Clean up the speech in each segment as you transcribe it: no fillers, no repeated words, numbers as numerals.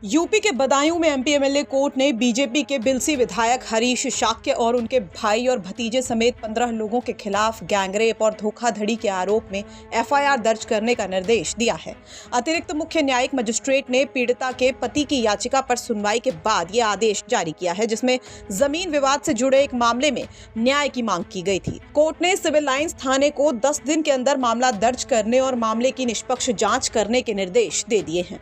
UP के बदायूं में MP MLA court ने बीजेपी के बिलसी विधायक हरीश शाक्य और उनके भाई और भतीजे समेत 15 लोगों के खिलाफ गैंगरेप और धोखाधड़ी के आरोप में एफआईआर दर्ज करने का निर्देश दिया है। अतिरिक्त मुख्य न्यायिक मजिस्ट्रेट ने पीड़िता के पति की याचिका पर सुनवाई के बाद यह आदेश जारी किया है, जिसमें जमीन विवाद से जुड़े एक मामले में न्याय की मांग की गई थी। कोर्ट ने सिविल लाइंस थाने को 10 दिन के अंदर मामला दर्ज करने और मामले की निष्पक्ष जांच करने के निर्देश दे दिए हैं।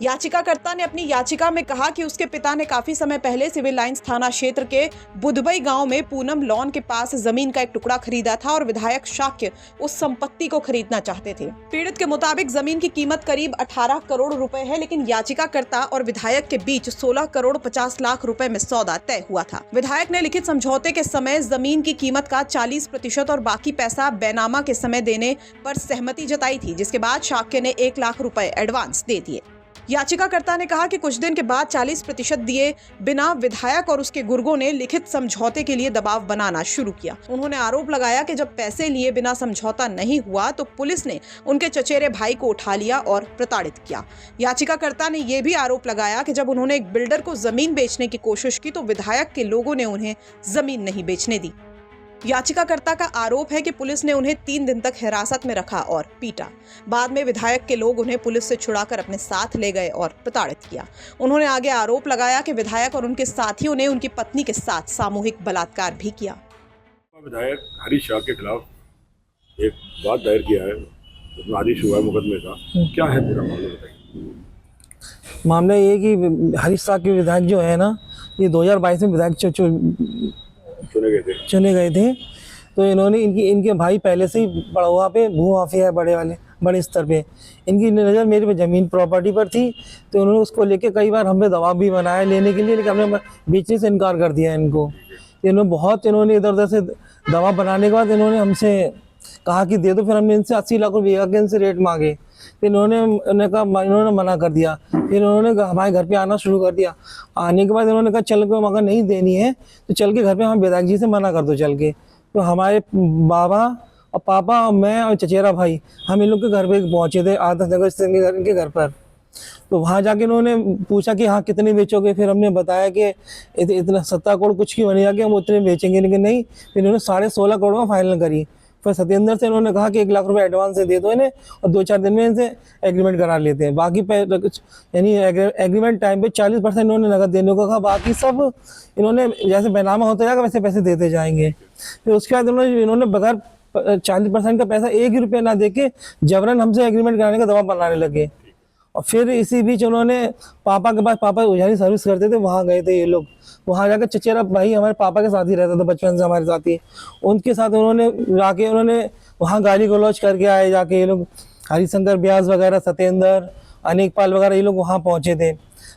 याचिकाकर्ता ने अपनी याचिका में कहा कि उसके पिता ने काफी समय पहले सिविल लाइंस थाना क्षेत्र के बुधबई गांव में पूनम लॉन के पास जमीन का एक टुकड़ा खरीदा था और विधायक शाक्य उस संपत्ति को खरीदना चाहते थे। पीड़ित के मुताबिक जमीन की कीमत करीब 18 करोड़ रुपए है, लेकिन याचिकाकर्ता और विधायक के बीच 16 करोड़ 50 लाख रुपए में सौदा तय हुआ था। विधायक ने लिखित समझौते के समय जमीन की कीमत का 40% और बाकी पैसा बैनामा के समय देने पर सहमति जताई थी, जिसके बाद शाक्य ने 1 लाख रुपए एडवांस दे दिए। याचिकाकर्ता ने कहा कि कुछ दिन के बाद 40% दिए बिना विधायक और उसके गुर्गों ने लिखित समझौते के लिए दबाव बनाना शुरू किया। उन्होंने आरोप लगाया कि जब पैसे लिए बिना समझौता नहीं हुआ तो पुलिस ने उनके चचेरे भाई को उठा लिया और प्रताड़ित किया। याचिकाकर्ता ने यह भी आरोप लगाया कि जब उन्होंने एक बिल्डर को जमीन बेचने की कोशिश की तो विधायक के लोगों ने उन्हें जमीन नहीं बेचने दी। याचिकाकर्ता का आरोप है कि पुलिस ने उन्हें 3 दिन तक हिरासत में रखा और पीटा। बाद में विधायक के लोग उन्हें पुलिस से छुड़ाकर अपने साथ ले गए और प्रताड़ित किया। उन्होंने आगे आरोप लगाया कि विधायक और उनके साथियों ने उनकी पत्नी के साथ सामूहिक बलात्कार भी किया। विधायक हरीश शाह के खिलाफ एक बात दायर किया है, उसमें आदेश हुआ है मुकदमे का, क्या है पूरा मामला बताइए। मामला ये कि हरीश शाह के विधायक जो है ना, ये 2022 में विधायक चुने गए थे। तो इन्होंने इनके भाई पहले से ही बड़ौआ पे भू माफिया है, बड़े स्तर पे। इनकी नज़र मेरे पे ज़मीन प्रॉपर्टी पर थी, तो उन्होंने उसको लेके कई बार हम पे दबाव भी बनाया लेने के लिए, लेकिन हमने बेचने से इनकार कर दिया इनको। इन्होंने इधर उधर से दबाव बनाने के बाद इन्होंने हमसे कहा कि दे दो, फिर हमने इनसे 80 लाख रुपये के इनसे रेट मांगे। फिर इन्होंने मना कर दिया। फिर उन्होंने हमारे घर पे आना शुरू कर दिया। आने के बाद इन्होंने कहा चल के मगर नहीं देनी है तो चल के घर पे हम विधायक जी से मना कर दो चल के। तो हमारे बाबा और पापा और मैं और चचेरा भाई हम इन लोग के घर पे पहुंचे थे, आदर्श नगर से इनके घर पर। तो वहाँ जाके इन्होंने पूछा कि हाँ कितने बेचोगे। फिर हमने बताया कि इतना 17 करोड़ कुछ की बनेगा कि हम उतने बेचेंगे, लेकिन नहीं। फिर इन्होंने 16.5 करोड़ में फाइनल करी। फिर सत्येंद्र से इन्होंने कहा कि 1 लाख रुपए एडवांस से दे दो इन्हें और 2-4 दिन में इनसे एग्रीमेंट करा लेते हैं। बाकी यानी एग्रीमेंट टाइम पे 40% इन्होंने नगद देने को कहा, बाकी सब इन्होंने जैसे बैनामा होता जाएगा वैसे पैसे देते जाएंगे। फिर उसके बाद इन्होंने बगैर 40% का पैसा 1 रुपये ना दे के जबरन हमसे एग्रीमेंट कराने का दबाव बनाने लगे। और फिर इसी बीच उन्होंने पापा के पास, पापा उजानी सर्विस करते थे, वहाँ गए थे ये लोग। वहाँ जाकर चचेरा भाई हमारे पापा के साथ ही रहता था बचपन से हमारे साथ ही, उनके साथ उन्होंने वहाँ गाली गलौज करके आए जाके ये लोग। हरिशंकर व्यास वगैरह, सत्येंद्र, अनेकपाल वगैरह ये लोग वहाँ पहुँचे थे।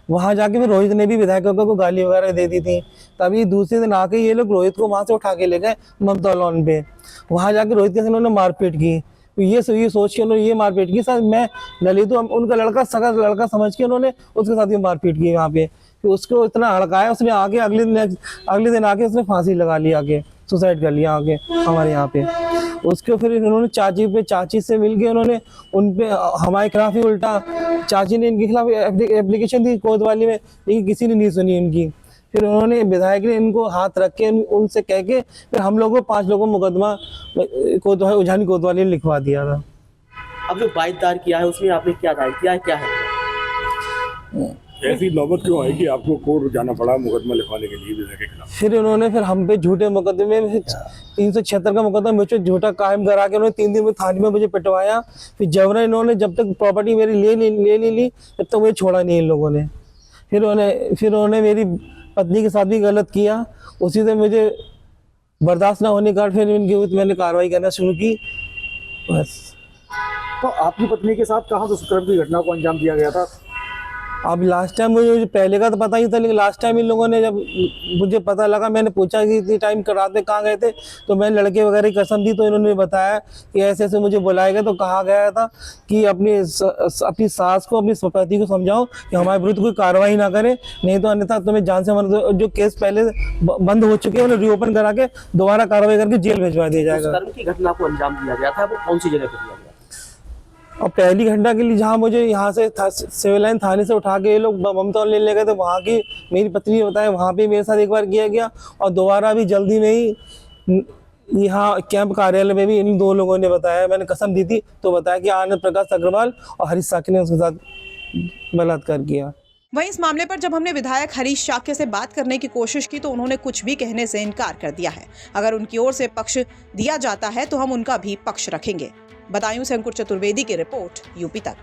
वहाँ जाके फिर रोहित ने भी विधायकों को गाली वगैरह दे दी थी। तभी दूसरे दिन आके ये लोग रोहित को वहाँ से उठा के ले गए ममता लॉन पे। वहाँ जाके रोहित के साथ उन्होंने मारपीट की। तो ये सोच के उन्होंने ये मारपीट की, सर मैं ललित उनका लड़का सगा लड़का समझ के उन्होंने उसके साथ ये मारपीट की वहाँ पे। तो उसको इतना हड़काया, उसने आके अगले दिन आके उसने फांसी लगा ली, आके सुसाइड कर लिया आके हमारे यहाँ पे। उसके फिर उन्होंने चाची से मिल के उन्होंने उन पे हमारे खिलाफ ही उल्टा, चाची ने इनके खिलाफ एप्लीकेशन दी कोतवाली में, लेकिन किसी ने नहीं सुनी इनकी। फिर उन्होंने विधायक ने इनको हाथ रख के उनसे कह के फिर हम लोगों 5 लोगों को मुकदमा उजानी कोतवाली ने लिखवा दिया था। अब जो 22 दायर किया है उसमें आपने क्या दायर किया है, क्या है? ऐसी नौबत क्यों आई कि आपको कोर्ट जाना पड़ा मुकदमा लिखवाने के लिए विधायक के खिलाफ? फिर उन्होंने हम पे झूठे मुकदमे 376 का मुकदमा मुझे झूठा कायम करा के उन्होंने 3 दिन में थाने में मुझे पिटवाया। फिर जबरन इन्होंने जब तक प्रॉपर्टी मेरी ले नहीं ली तब तक मुझे छोड़ा नहीं इन लोगों ने। फिर उन्होंने मेरी पत्नी के साथ भी गलत किया। उसी से मुझे बर्दाश्त ना होने का फिर इनके ऊपर मैंने कार्रवाई करना शुरू की। बस। तो आपकी पत्नी के साथ कहाँ दुष्कर्म की घटना को अंजाम दिया गया था? अब लास्ट टाइम मुझे पहले का तो पता ही था, लेकिन लास्ट टाइम इन लोगों ने जब मुझे पता लगा, मैंने पूछा कि इतनी टाइम रात में कहाँ गए थे, तो मैंने लड़के वगैरह की कसम दी। तो इन्होंने बताया कि ऐसे ऐसे मुझे बुलाया गया। तो कहा गया था कि अपनी सास को, अपनी पति को समझाओ कि हमारे विरुद्ध कोई कार्रवाई ना करे, नहीं तो अन्यथा तुम्हें जान से मार। जो केस पहले बंद हो चुके हैं उन्हें रीओपन करा के दोबारा कार्रवाई करके जेल भिजवा दिया जाएगा। दुष्कर्म की घटना को अंजाम दिया गया था, वो कौन सी जगह पर दिया गया? और पहली घटना के लिए जहाँ मुझे यहाँ से सिविल लाइन थाने से उठा के ये लोग ममता ले गए थे, वहाँ की मेरी पत्नी ने बताया वहाँ पे मेरे साथ एक बार किया गया, और दोबारा भी जल्दी में ही यहाँ कैंप कार्यालय में भी इन 2 लोगों ने बताया। मैंने कसम दी थी तो बताया कि आनंद प्रकाश अग्रवाल और हरीश साकी ने उसके साथ बलात्कार किया। वहीं इस मामले पर जब हमने विधायक हरीश शाक्य से बात करने की कोशिश की तो उन्होंने कुछ भी कहने से इनकार कर दिया है। अगर उनकी ओर से पक्ष दिया जाता है तो हम उनका भी पक्ष रखेंगे। बदायूं से अंकुर चतुर्वेदी की रिपोर्ट, यूपी तक।